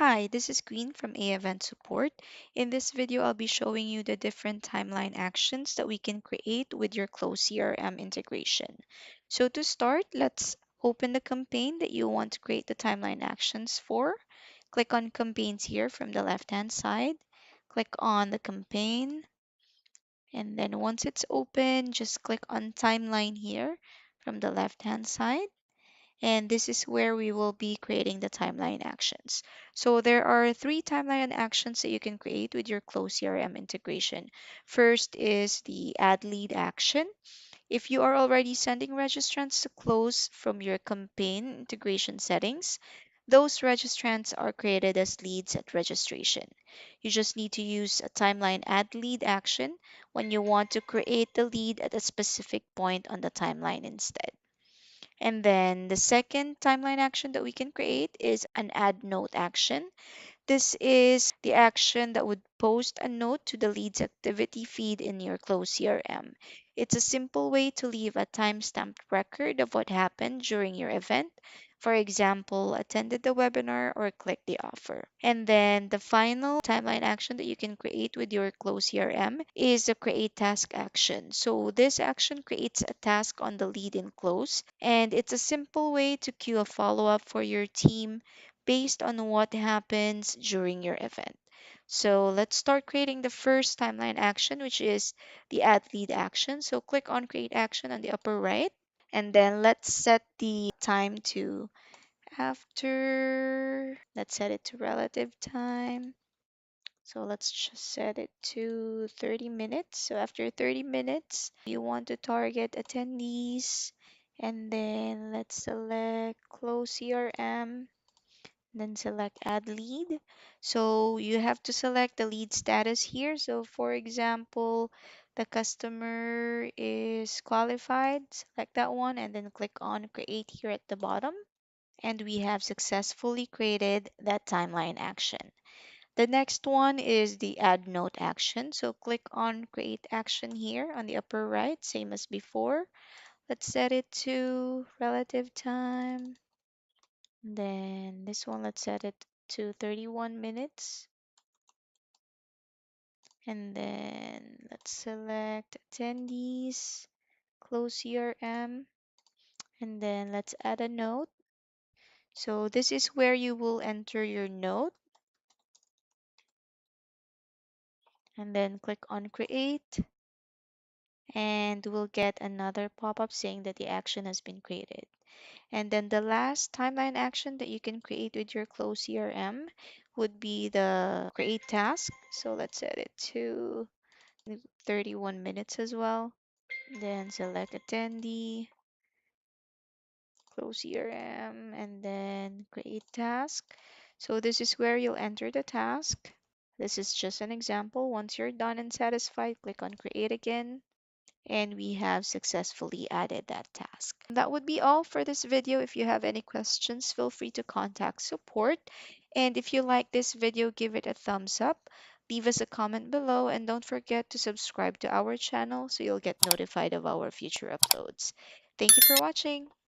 Hi, this is Queen from AEvent Support. In this video, I'll be showing you the different timeline actions that we can create with your Close CRM integration. So to start, let's open the campaign that you want to create the timeline actions for. Click on campaigns here from the left-hand side. Click on the campaign. And then once it's open, just click on timeline here from the left-hand side. And this is where we will be creating the timeline actions. So there are three timeline actions that you can create with your Close CRM integration. First is the add lead action. If you are already sending registrants to Close from your campaign integration settings, those registrants are created as leads at registration. You just need to use a timeline add lead action when you want to create the lead at a specific point on the timeline instead. And then the second timeline action that we can create is an add note action. This is the action that would post a note to the leads activity feed in your Close CRM. It's a simple way to leave a timestamped record of what happened during your event. For example, attended the webinar or clicked the offer. And then the final timeline action that you can create with your Close CRM is the create task action. So this action creates a task on the lead in Close, and it's a simple way to queue a follow-up for your team based on what happens during your event. So let's start creating the first timeline action, which is the add lead action. So click on create action on the upper right, and then let's set the time to let's set it to relative time. So let's just set it to 30 minutes. So after 30 minutes, you want to target attendees, and then let's select close CRM, then select add lead. So you have to select the lead status here. So for example, the customer is qualified, select that one and then click on create here at the bottom. And we have successfully created that timeline action. The next one is the add note action. So click on create action here on the upper right, same as before. Let's set it to relative time. Then this one, let's set it to 31 minutes. And then let's select attendees, close CRM, and then let's add a note. So this is where you will enter your note and then click on create, and we'll get another pop-up saying that the action has been created. And then the last timeline action that you can create with your Close CRM would be the create task. So let's set it to 31 minutes as well. Then select attendee, Close CRM, and then create task. So this is where you'll enter the task. This is just an example. Once you're done and satisfied, click on create again, and we have successfully added that task. That would be all for this video. If you have any questions, feel free to contact support. And if you like this video, give it a thumbs up, leave us a comment below, and don't forget to subscribe to our channel so you'll get notified of our future uploads. Thank you for watching.